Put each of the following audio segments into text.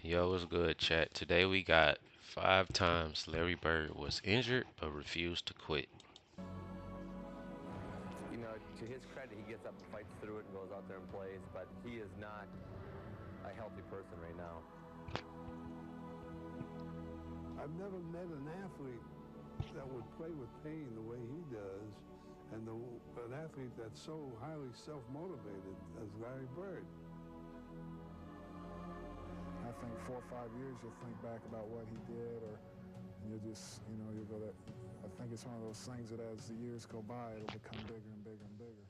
Yo, what's good, chat? Today we got 5 times Larry Bird was injured but refused to quit. To his credit, he gets up and fights through it and goes out there and plays, but he is not a healthy person right now. I've never met an athlete that would play with pain the way he does, and an athlete that's so highly self-motivated as Larry Bird. I think 4 or 5 years you'll think back about what he did, or you'll just, you'll go that. I think it's one of those things that as the years go by, it'll become bigger and bigger and bigger.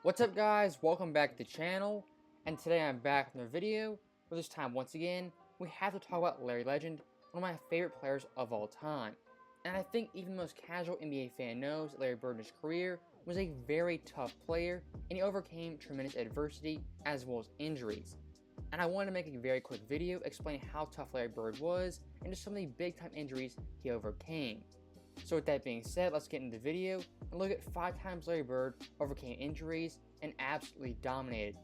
What's up, guys? Welcome back to the channel, and today I'm back with another video, where this time, once again, we have to talk about Larry Legend, one of my favorite players of all time. And I think even the most casual NBA fan knows that Larry Bird in his career was a very tough player, and he overcame tremendous adversity as well as injuries. And I wanted to make a very quick video explaining how tough Larry Bird was and just some of the big time injuries he overcame. So with that being said, let's get into the video and look at 5 times Larry Bird overcame injuries and absolutely dominated.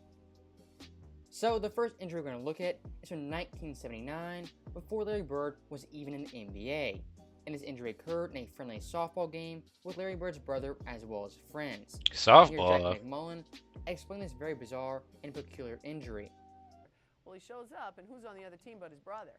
So the first injury we're going to look at is from 1979, before Larry Bird was even in the NBA. And this injury occurred in a friendly softball game with Larry Bird's brother as well as friends. And here's Jack Softball. McMullen explain this very bizarre and peculiar injury. Well, he shows up, and who's on the other team but his brother?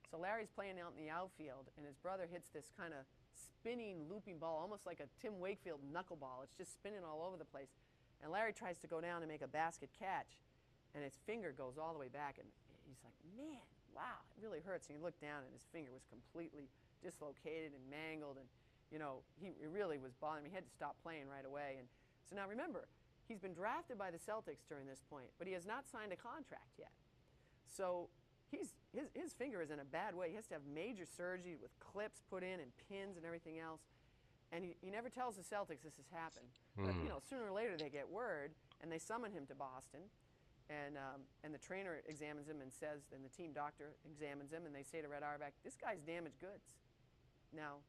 So Larry's playing out in the outfield, and his brother hits this kind of spinning, looping ball, almost like a Tim Wakefield knuckleball. It's just spinning all over the place. And Larry tries to go down and make a basket catch, and his finger goes all the way back, and he's like, man, wow, it really hurts. And he looked down, and his finger was completely dislocated and mangled, and, he really was bothering him. He had to stop playing right away. And so now remember, he's been drafted by the Celtics during this point, but he has not signed a contract yet. So his finger is in a bad way. He has to have major surgery with clips put in and pins and everything else. And he never tells the Celtics this has happened. But sooner or later they get word, and they summon him to Boston. And the trainer examines him and says, and the team doctor examines him, and they say to Red Auerbach, this guy's damaged goods. Now,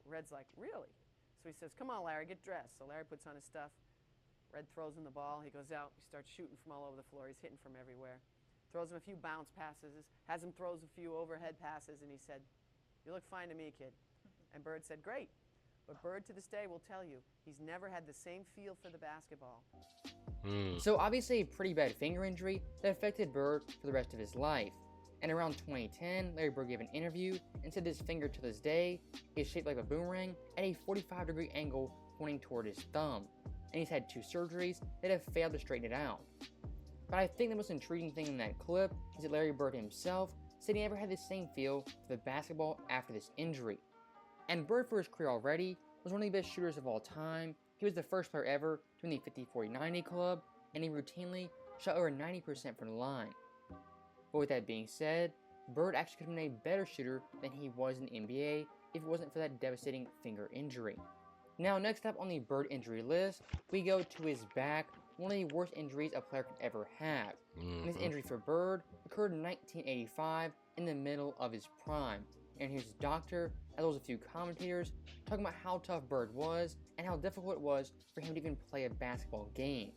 Red's like, really? So he says, come on, Larry, get dressed. So Larry puts on his stuff. Red throws him the ball. He goes out. He starts shooting from all over the floor. He's hitting from everywhere. Throws him a few bounce passes, has him throws a few overhead passes, and he said, you look fine to me, kid. And Bird said, great. But Bird to this day will tell you he's never had the same feel for the basketball. So obviously a pretty bad finger injury that affected Bird for the rest of his life. And around 2010, Larry Bird gave an interview and said his finger to this day is shaped like a boomerang at a 45-degree angle pointing toward his thumb. And he's had 2 surgeries that have failed to straighten it out. But I think the most intriguing thing in that clip is that Larry Bird himself said he never had the same feel for the basketball after this injury. And Bird, for his career already, was one of the best shooters of all time. He was the first player ever to win the 50-40-90 club, and he routinely shot over 90% from the line. But with that being said, Bird actually could have been a better shooter than he was in the NBA if it wasn't for that devastating finger injury. Now, next up on the Bird injury list, we go to his back, one of the worst injuries a player could ever have. And this injury for Bird occurred in 1985 in the middle of his prime. And here's his doctor, as well as a few commentators, talking about how tough Bird was and how difficult it was for him to even play a basketball game.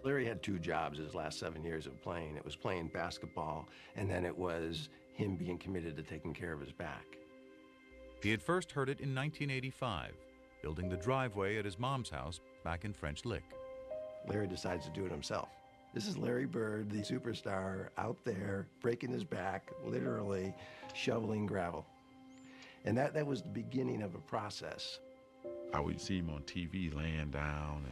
Larry had 2 jobs his last 7 years of playing. It was playing basketball, and then it was him being committed to taking care of his back. He had first heard it in 1985, building the driveway at his mom's house back in French Lick. Larry decides to do it himself. This is Larry Bird, the superstar, out there breaking his back, literally shoveling gravel. And that was the beginning of a process. I would see him on TV laying down,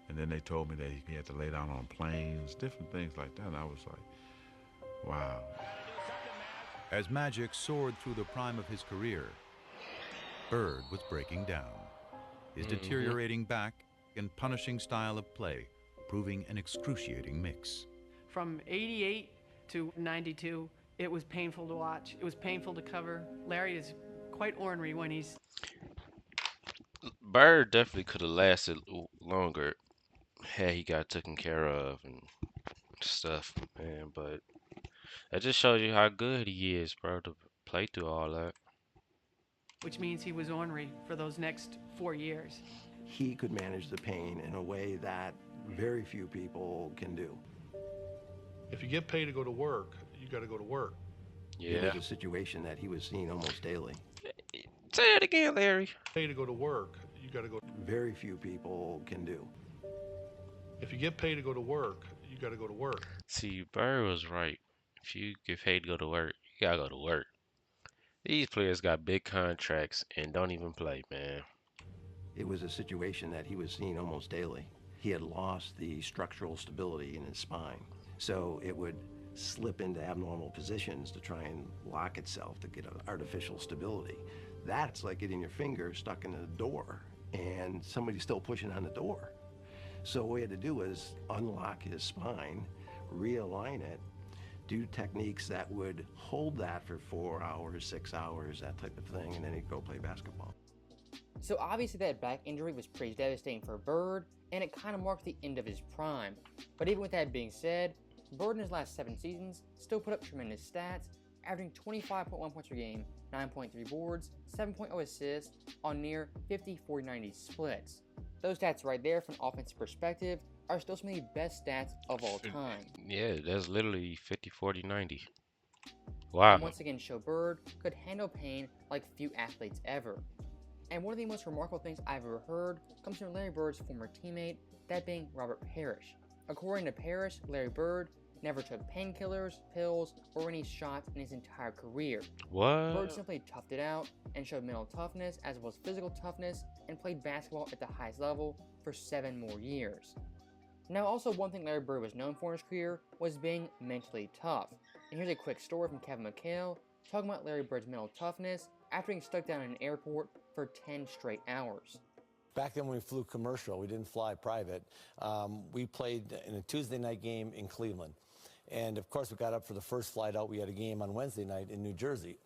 and then they told me that he had to lay down on planes, different things like that. And I was like, wow. As Magic soared through the prime of his career, Bird was breaking down. His deteriorating back and punishing style of play proving an excruciating mix. From 88 to 92, it was painful to watch. It was painful to cover. Larry is quite ornery when he's... Bird definitely could have lasted longer had he got taken care of and stuff, man. But that just shows you how good he is, bro, to play through all that. which means he was ornery for those next 4 years. He could manage the pain in a way that very few people can do. If you get paid to go to work, you got to go to work. It Yeah. was a situation that he was seeing almost daily. Say it again, Larry. Pay to go to work, you got to go. Very few people can do. If you get paid to go to work, you got to go to work. See, Bird was right. If you get paid to go to work, you gotta go to work. These players got big contracts and don't even play, man. It was a situation that he was seeing almost daily. He had lost the structural stability in his spine, so it would slip into abnormal positions to try and lock itself to get an artificial stability. That's like getting your finger stuck in a door and somebody's still pushing on the door. So what we had to do was unlock his spine, realign it, do techniques that would hold that for 4 hours, 6 hours, that type of thing, and then he'd go play basketball. So obviously that back injury was pretty devastating for Bird, and it kind of marked the end of his prime. But even with that being said, Bird in his last 7 seasons still put up tremendous stats, averaging 25.1 points per game, 9.3 boards, 7.0 assists on near 50-40-90 splits. Those stats right there from an offensive perspective are still some of the best stats of all time. Yeah, that's literally 50, 40, 90. And Wow. once again show Bird could handle pain like few athletes ever. And one of the most remarkable things I've ever heard comes from Larry Bird's former teammate, that being Robert Parrish. According to Parrish, Larry Bird never took painkillers, pills, or any shots in his entire career. What? Bird simply toughed it out and showed mental toughness as well as physical toughness and played basketball at the highest level for 7 more years. Now also one thing Larry Bird was known for in his career was being mentally tough. And here's a quick story from Kevin McHale talking about Larry Bird's mental toughness after being stuck down in an airport for 10 straight hours. Back then when we flew commercial, we didn't fly private, we played in a Tuesday night game in Cleveland. And of course we got up for the first flight out. We had a game on Wednesday night in New Jersey.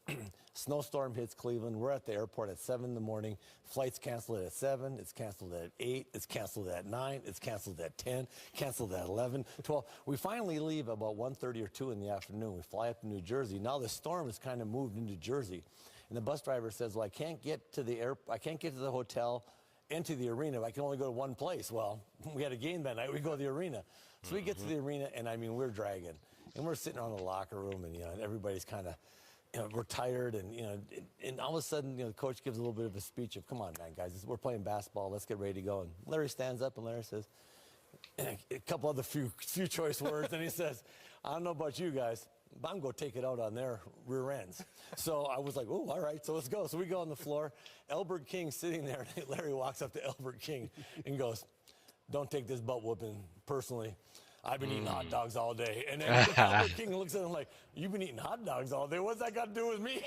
Snowstorm hits Cleveland. We're at the airport at 7 in the morning. Flight's canceled at 7. It's canceled at 8. It's canceled at 9. It's canceled at 10. Canceled at 11, 12. We finally leave about 1:30 or 2 in the afternoon. We fly up to New Jersey. Now the storm has kind of moved into Jersey. And the bus driver says, well, I can't get to the hotel into the arena. I can only go to one place. Well, we had a game that night. We go to the arena. So we get to the arena, and I mean, we're dragging. And we're sitting around the locker room, and, and everybody's kind of, we're tired. And, and all of a sudden, the coach gives a little bit of a speech of, come on, man, guys, we're playing basketball. Let's get ready to go. And Larry stands up, and Larry says, a couple other few choice words, and he says, I don't know about you guys, but I'm going to take it out on their rear ends. So I was like, oh, all right, so let's go. So we go on the floor. Elbert King sitting there. And Larry walks up to Elbert King and goes, don't take this butt whooping personally. I've been eating hot dogs all day. And then Elbert King looks at him like, you've been eating hot dogs all day? What's that got to do with me?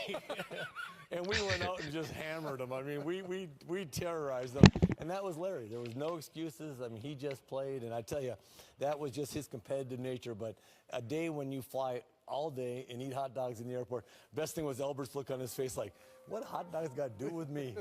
And we went out and just hammered him. I mean, we terrorized him. And that was Larry. There was no excuses. I mean, he just played. And I tell you, that was just his competitive nature. But a day when you fly all day and eat hot dogs in the airport, best thing was Elbert's look on his face like, what hot dogs got to do with me?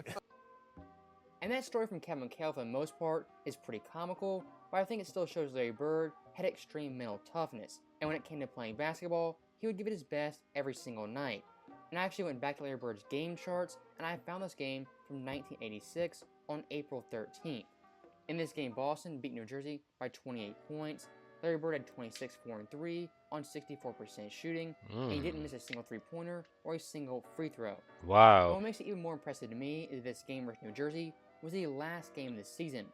And that story from Kevin McHale, for the most part, is pretty comical, but I think it still shows Larry Bird had extreme mental toughness, and when it came to playing basketball, he would give it his best every single night. And I actually went back to Larry Bird's game charts, and I found this game from 1986 on April 13th. In this game, Boston beat New Jersey by 28 points. Larry Bird had 26, 4, and 3 on 64% shooting, and he didn't miss a single three-pointer or a single free throw. Wow. And what makes it even more impressive to me is this game versus New Jersey was the last game of the season.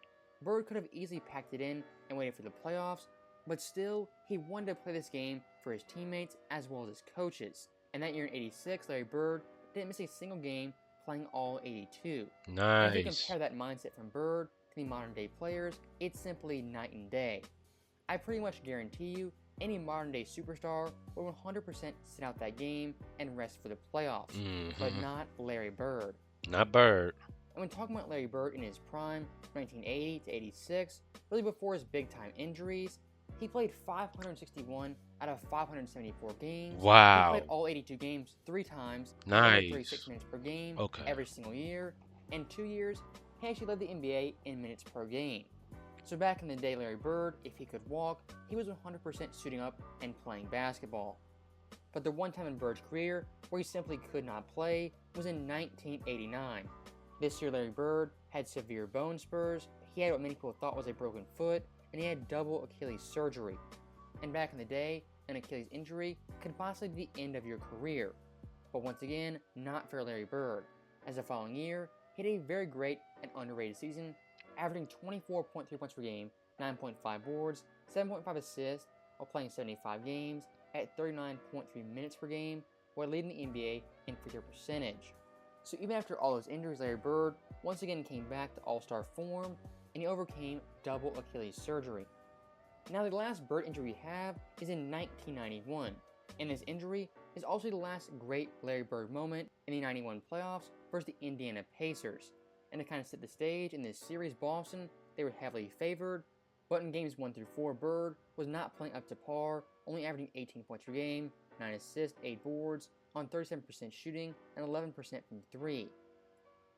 Bird could have easily packed it in and waited for the playoffs, but still, he wanted to play this game for his teammates as well as his coaches. And that year in '86, Larry Bird didn't miss a single game, playing all 82. Nice. And if you compare that mindset from Bird to the modern day players, it's simply night and day. I pretty much guarantee you, any modern day superstar will 100% sit out that game and rest for the playoffs, but not Larry Bird. Not Bird. And when talking about Larry Bird in his prime, 1980 to 86, really before his big time injuries, he played 561 out of 574 games. Wow. He played all 82 games 3 times. Nice. 36 minutes per game Okay. every single year. In 2 years, he actually led the NBA in minutes per game. So back in the day, Larry Bird, if he could walk, he was 100% suiting up and playing basketball. But the one time in Bird's career where he simply could not play was in 1989. This year, Larry Bird had severe bone spurs, he had what many people thought was a broken foot, and he had double Achilles surgery. And back in the day, an Achilles injury could possibly be the end of your career. But once again, not for Larry Bird, as the following year, he had a very great and underrated season, averaging 24.3 points per game, 9.5 boards, 7.5 assists, while playing 75 games at 39.3 minutes per game, while leading the NBA in free throw percentage. So even after all those injuries, Larry Bird once again came back to all-star form, and he overcame double Achilles surgery. Now the last Bird injury we have is in 1991, and this injury is also the last great Larry Bird moment in the 91 playoffs versus the Indiana Pacers. And to kind of set the stage, in this series, Boston, they were heavily favored, but in games 1 through 4, Bird was not playing up to par, only averaging 18 points per game, 9 assists, 8 boards, on 37% shooting and 11% from 3.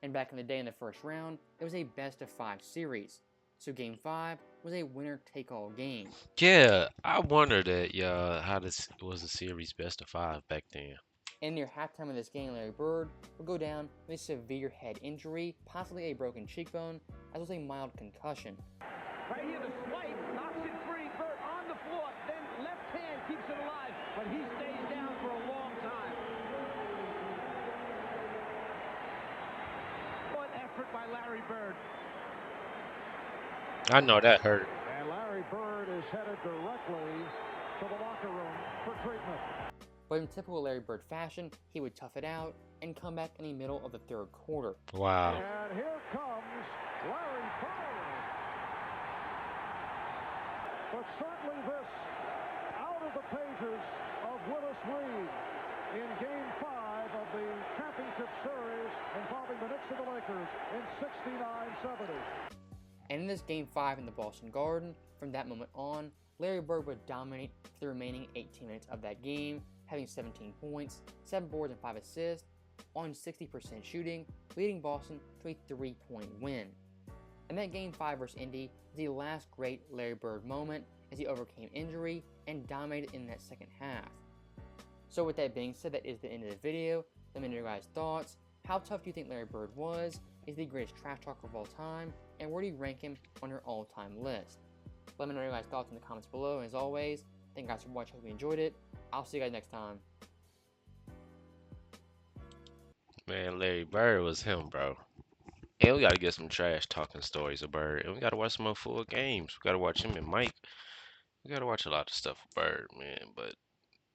And back in the day in the first round, it was a best-of-5 series, so Game 5 was a winner-take-all game. Yeah, I wondered that, how this was a series best of 5 back then. And near halftime of this game, Larry Bird would go down with a severe head injury, possibly a broken cheekbone, as well as a mild concussion. Right here, the swipe knocks it free. Bird on the floor, then left hand keeps it alive, but he stays down for a long time. What effort by Larry Bird. I know that hurt. And Larry Bird is headed directly to the locker room for treatment. But in typical Larry Bird fashion, he would tough it out and come back in the middle of the third quarter. Wow. And here comes Larry Bird. But certainly this out of the pages of Willis Reed in Game 5 of the championship series involving the Knicks and the Lakers in 69-70. And in this Game 5 in the Boston Garden, from that moment on, Larry Bird would dominate for the remaining 18 minutes of that game, having 17 points, 7 boards and 5 assists, on 60% shooting, leading Boston to a 3-point win. And that Game 5 versus Indy was the last great Larry Bird moment as he overcame injury and dominated in that second half. So with that being said, that is the end of the video. Let me know your guys' thoughts. How tough do you think Larry Bird was? Is he the greatest trash talker of all time? And where do you rank him on your all-time list? Let me know your guys' thoughts in the comments below. And as always, thank you guys for watching. Hope you enjoyed it. I'll see you guys next time. Man, Larry Bird was him, bro. And we gotta get some trash talking stories of Bird. And we gotta watch some more full games. We gotta watch him and Mike. We gotta watch a lot of stuff with Bird, man. But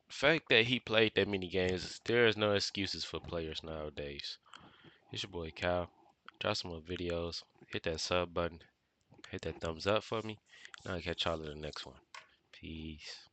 the fact that he played that many games, there is no excuses for players nowadays. It's your boy Cal. Drop some more videos. Hit that sub button. Hit that thumbs up for me. And I'll catch y'all in the next one. Peace.